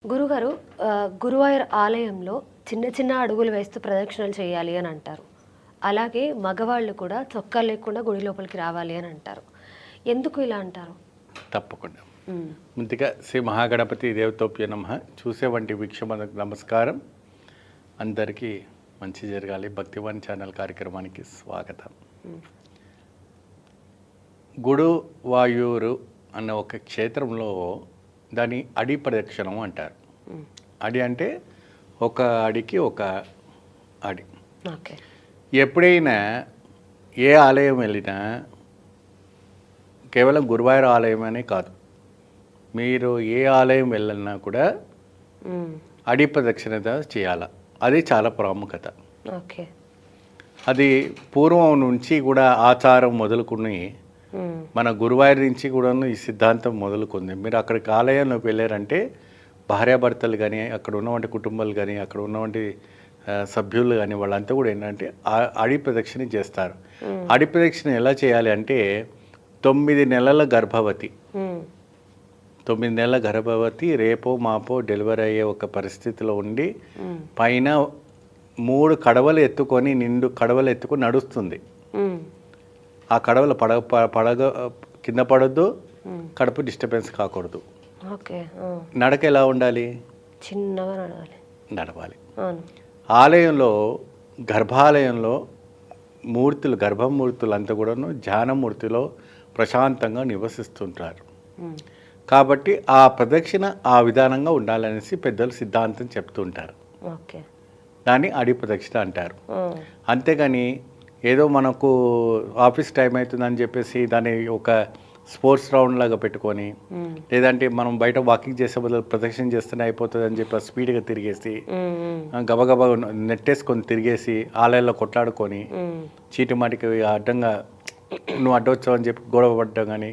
గురుగారు గురువాయూర్ ఆలయంలో చిన్న చిన్న అడుగులు వేస్తూ ప్రదక్షిణలు చేయాలి అని అంటారు. అలాగే మగవాళ్ళు కూడా చొక్కా లేకుండా గుడి లోపలికి రావాలి అని అంటారు. ఎందుకు ఇలా అంటారు? తప్పకుండా. ముందుగా శ్రీ మహాగణపతి దేవతోప్య నమః. చూసే వంటి వీక్షకులకు నమస్కారం. అందరికీ మంచి జరగాలి. భక్తివాన్ ఛానల్ కార్యక్రమానికి స్వాగతం. గురువాయూరు అన్న ఒక క్షేత్రంలో దాని అడి ప్రదక్షిణం అంటారు. అడి అంటే ఒక అడికి ఒక అడి. ఓకే. ఎప్పుడైనా ఏ ఆలయం వెళ్ళినా కేవలం గురువాయూర్ ఆలయం అనే కాదు, మీరు ఏ ఆలయం వెళ్ళినా కూడా అడి ప్రదక్షిణ చేయాలి. అది చాలా ప్రాముఖ్యత. ఓకే. అది పూర్వం నుంచి కూడా ఆచారం మొదలుకుని మన గురువాయూర్ నుంచి కూడా ఈ సిద్ధాంతం మొదలుకుంది. మీరు అక్కడికి ఆలయంలోకి వెళ్ళారంటే భార్యాభర్తలు కానీ, అక్కడ ఉన్నవంటి కుటుంబాలు కానీ, అక్కడ ఉన్నవంటి సభ్యులు కానీ వాళ్ళంతా కూడా ఏంటంటే అడి ప్రదక్షిణ చేస్తారు. అడి ప్రదక్షిణ ఎలా చేయాలి అంటే 9 నెలల గర్భవతి, 9 నెలల గర్భవతి రేపో మాపో డెలివరీ అయ్యే ఒక పరిస్థితిలో ఉండి పైన 3 కడవలు ఎత్తుకొని, నిండు కడవలు ఎత్తుకొని నడుస్తుంది. ఆ కడవలు పడగ కింద పడొద్దు, కడుపు డిస్టర్బెన్స్ కాకూడదు. ఓకే. నడక ఎలా ఉండాలి? చిన్నగా నడవాలి. అవును. ఆలయంలో గర్భాలయంలో మూర్తులు, గర్భమూర్తులు అంతా కూడాను ధ్యానమూర్తిలో ప్రశాంతంగా నివసిస్తుంటారు. కాబట్టి ఆ ప్రదక్షిణ ఆ విధానంగా ఉండాలనేసి పెద్దలు సిద్ధాంతం చెప్తుంటారు. ఓకే. దాన్ని అడి ప్రదక్షిణ అంటారు. అంతేగాని ఏదో మనకు ఆఫీస్ టైం అవుతుందని చెప్పేసి దాన్ని ఒక స్పోర్ట్స్ రౌండ్ లాగా పెట్టుకొని, లేదంటే మనం బయట వాకింగ్ చేసే బదులు ప్రదక్షిణ చేస్తేనే అయిపోతుంది అని చెప్పి స్పీడ్గా తిరిగేసి గబగబా నెట్టేసుకొని తిరిగేసి ఆలయాల్లో కొట్లాడుకొని చీటి మాటికి అడ్డంగా నువ్వు అడ్డొచ్చావు అని చెప్పి గొడవ పడ్డం కానీ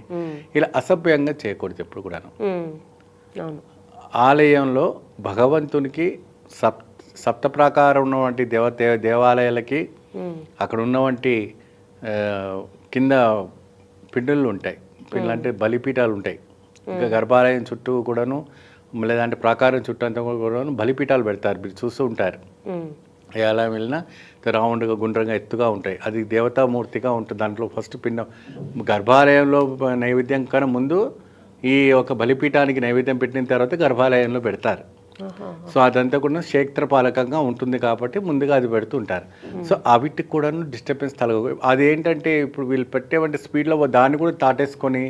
ఇలా అసభ్యంగా చేయకూడదు ఎప్పుడు కూడాను. ఆలయంలో భగవంతునికి సప్త ప్రాకారం ఉన్నవంటి దేవాలయాలకి అక్కడ ఉన్నవంటి కింద పిండులు ఉంటాయి. పిండులు అంటే బలిపీఠాలు ఉంటాయి. ఇంకా గర్భాలయం చుట్టూ కూడాను, లేదంటే ప్రాకారం చుట్టూ అంతా కూడాను బలిపీఠాలు పెడతారు. మీరు చూస్తూ ఉంటారు. ఏ ఆలయం వెళ్ళినా రౌండ్గా గుండ్రంగా ఎత్తుగా ఉంటాయి. అది దేవతామూర్తిగా ఉంటుంది. దాంట్లో ఫస్ట్ పిండం గర్భాలయంలో నైవేద్యం కన్నా ముందు ఈ ఒక బలిపీఠానికి నైవేద్యం పెట్టిన తర్వాత గర్భాలయంలో పెడతారు. సో అదంతా కూడా క్షేత్రపాలకంగా ఉంటుంది కాబట్టి ముందుగా అది పెడుతుంటారు. సో అవిటికి కూడా డిస్టర్బెన్స్ అదేంటంటే ఇప్పుడు వీళ్ళు పెట్టేవంటి స్పీడ్లో దాన్ని కూడా తాటేసుకొని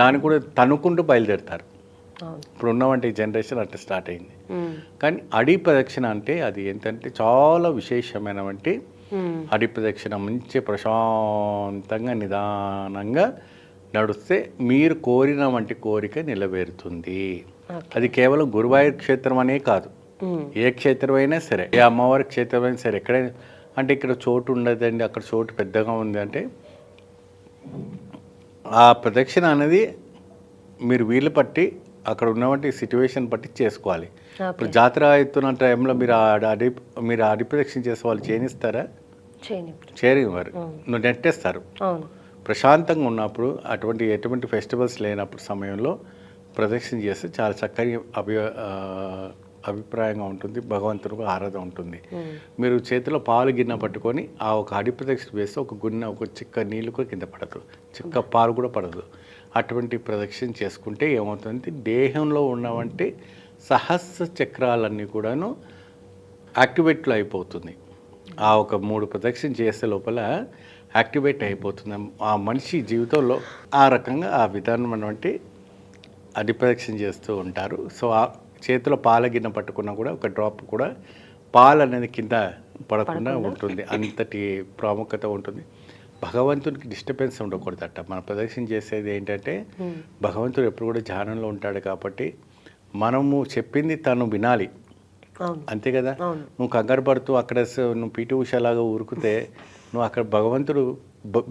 దాన్ని కూడా తనుకుంటూ బయలుదేరుతారు. ఇప్పుడు ఉన్నవంటి జనరేషన్ అట్లా స్టార్ట్ అయింది. కానీ అడి ప్రదక్షిణ అంటే అది ఏంటంటే చాలా విశేషమైనవంటి అడి ప్రదక్షిణ మంచి ప్రశాంతంగా నిదానంగా నడుస్తే మీరు కోరిన వంటి కోరిక నెరవేరుతుంది. అది కేవలం గురువాయూర్ క్షేత్రం అనే కాదు, ఏ క్షేత్రమైనా సరే, ఏ అమ్మవారి క్షేత్రమైనా సరే, ఎక్కడైనా. అంటే ఇక్కడ చోటు ఉండదండి, అక్కడ చోటు పెద్దగా ఉంది అంటే ఆ ప్రదక్షిణ అనేది మీరు వీలు పట్టి అక్కడ ఉన్నటువంటి సిచ్యువేషన్ బట్టి చేసుకోవాలి. ఇప్పుడు జాతర అవుతున్న టైంలో మీరు అడి ప్రదక్షిణ చేసే వాళ్ళు చేయనిస్తారా? చేయనివ్వరు. నువ్వు నెట్టేస్తారు. ప్రశాంతంగా ఉన్నప్పుడు ఎటువంటి ఫెస్టివల్స్ లేనప్పుడు సమయంలో ప్రదక్షిణ చేస్తే చాలా చక్కని అభిప్రాయంగా ఉంటుంది. భగవంతుడికి ఆరాధన ఉంటుంది. మీరు చేతిలో పాలు గిన్నె పట్టుకొని ఆ ఒక అడి ప్రదక్షిణ వేస్తే ఒక చిక్క నీళ్ళు కూడా కింద పడదు, చిక్క పాలు కూడా పడదు. అటువంటి ప్రదక్షిణ చేసుకుంటే ఏమవుతుంది, దేహంలో ఉన్నవంటి సహస్ర చక్రాలన్నీ కూడాను యాక్టివేట్లో అయిపోతుంది. ఆ ఒక 3 ప్రదక్షిణ చేసే లోపల యాక్టివేట్ అయిపోతుంది ఆ మనిషి జీవితంలో. ఆ రకంగా ఆ విధానమైనటువంటి అడి ప్రదక్షిణ చేస్తూ ఉంటారు. సో ఆ చేతిలో పాల గిన్నె పట్టుకున్నా కూడా ఒక డ్రాప్ కూడా పాలు అనేది కింద పడకుండా ఉంటుంది. అంతటి ప్రాముఖ్యత ఉంటుంది. భగవంతునికి డిస్టర్బెన్స్ ఉండకూడదట. మన ప్రదక్షిణ చేసేది ఏంటంటే భగవంతుడు ఎప్పుడు కూడా ధ్యానంలో ఉంటాడు కాబట్టి మనము చెప్పింది తను వినాలి. అంతే కదా. నువ్వు కంగారు పడుతూ అక్కడ నువ్వు పీటీ ఉషలాగా ఊరుకుతే నువ్వు అక్కడ భగవంతుడు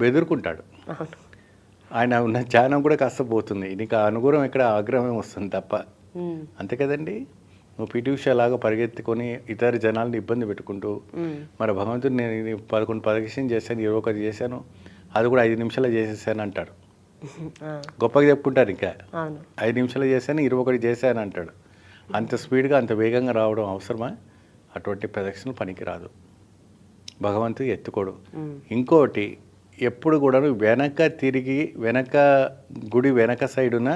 బెదురుకుంటాడు. ఆయన ఉన్న ధ్యానం కూడా కాస్త పోతుంది. నీకు అనుగుణం ఇక్కడ ఆగ్రహం వస్తుంది తప్ప. అంతే కదండి. నువ్వు పీటీ ఉషలాగా పరిగెత్తుకొని ఇతర జనాలను ఇబ్బంది పెట్టుకుంటూ మరి భగవంతుడు నేను 11 ప్రదక్షిణ చేశాను, 21 చేశాను, అది కూడా 5 నిమిషాలు చేసేసాను అంటాడు. గొప్పగా చెప్పుకుంటారు. ఇంకా 5 నిమిషాలు చేశాను, 21 చేశాను అంటాడు. అంత స్పీడ్గా అంత వేగంగా రావడం అవసరమా? అటువంటి ప్రదక్షిణలు పనికిరాదు, భగవంతుడు ఎత్తుకోడు. ఇంకోటి, ఎప్పుడు కూడా వెనక తిరిగి గుడి వెనక సైడున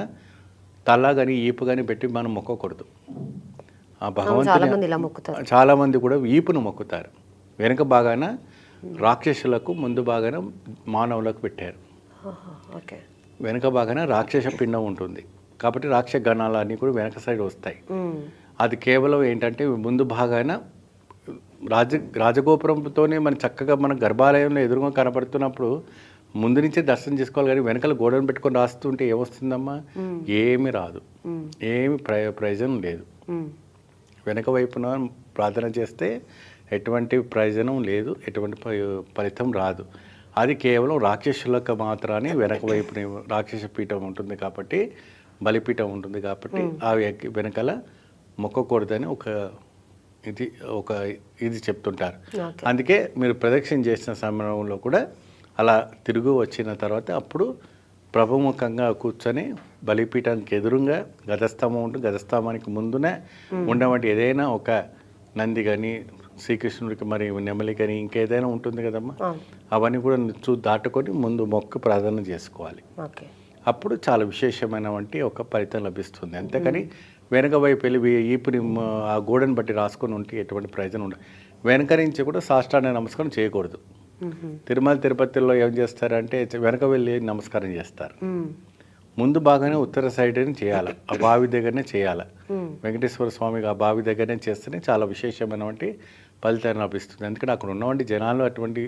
తల కానీ ఈపు కానీ పెట్టి మనం మొక్కకూడదు. ఆ భగవంతుని చాలామంది కూడా ఈపును మొక్కుతారు. వెనక బాగాన రాక్షసులకు, ముందు బాగాన మానవులకు పెట్టారు. వెనక బాగాన రాక్షస పిండం ఉంటుంది కాబట్టి రాక్షస గణాలన్నీ కూడా వెనక సైడ్ వస్తాయి. అది కేవలం ఏంటంటే ముందు భాగాన రాజగోపురంతోనే మన చక్కగా మన గర్భాలయంలో ఎదురుగా కనపడుతున్నప్పుడు ముందు నుంచే దర్శనం చేసుకోవాలి. కానీ వెనకాల గోడను పెట్టుకొని రాస్తుంటే ఏమొస్తుందమ్మా? ఏమి రాదు, ఏమి ప్రయోజనం లేదు. వెనక వైపున ప్రార్థన చేస్తే ఎటువంటి ప్రయోజనం లేదు, ఎటువంటి ఫలితం రాదు. అది కేవలం రాక్షసులకు మాత్రాన్ని వెనక వైపున రాక్షస పీఠం ఉంటుంది కాబట్టి, బలిపీఠం ఉంటుంది కాబట్టి ఆ వెనకాల మొక్కకూడదని ఇది చెప్తుంటారు. అందుకే మీరు ప్రదక్షిణ చేసిన సమయంలో కూడా అలా తిరుగు వచ్చిన తర్వాత అప్పుడు ప్రభుముఖంగా కూర్చొని బలిపీఠానికి ఎదురుగా గజస్తంభం ఉంటుంది, గజస్తంభానికి ముందునే ఉండవంటి ఏదైనా ఒక నంది కానీ, శ్రీకృష్ణుడికి మరి నెమలి కానీ ఇంకేదైనా ఉంటుంది కదమ్మా, అవన్నీ కూడా దాటుకొని ముందు మొక్కు ప్రార్థన చేసుకోవాలి. అప్పుడు చాలా విశేషమైన ఒక ఫలితం లభిస్తుంది. అంతేకాని వెనక వైపు వెళ్ళి ఈపుని ఆ గోడను బట్టి రాసుకొని ఉంటే ఎటువంటి ప్రయోజనం ఉండదు. వెనక నుంచి కూడా సాష్టాంగ నమస్కారం చేయకూడదు. తిరుమల తిరుపతిలో ఏం చేస్తారంటే వెనక వెళ్ళి నమస్కారం చేస్తారు. ముందు బాగానే ఉత్తర సైడ్ చేయాలి, ఆ బావి దగ్గరనే చేయాలి. వెంకటేశ్వర స్వామికి ఆ బావి దగ్గరనే చేస్తేనే చాలా విశేషమైనటువంటి ఫలితాన్ని లభిస్తుంది. ఎందుకంటే అక్కడ ఉన్నటువంటి జనాలు అటువంటి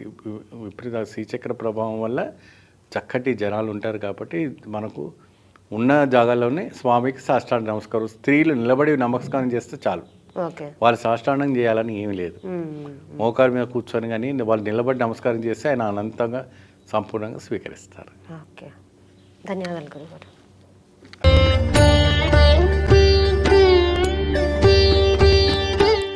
విపరీత శ్రీచక్ర ప్రభావం వల్ల చక్కటి జనాలు ఉంటారు కాబట్టి మనకు ఉన్న జాగాల్లోనే స్వామికి సాష్టాంగ నమస్కారం. స్త్రీలు నిలబడి నమస్కారం చేస్తే చాలు, వాళ్ళు సాష్టాంగం చేయాలని ఏమీ లేదు. మోకారు మీద కూర్చొని కానీ వాళ్ళు నిలబడి నమస్కారం చేస్తే ఆయన అనంతంగా సంపూర్ణంగా స్వీకరిస్తారు. ధన్యవాదాలు గురుగారు.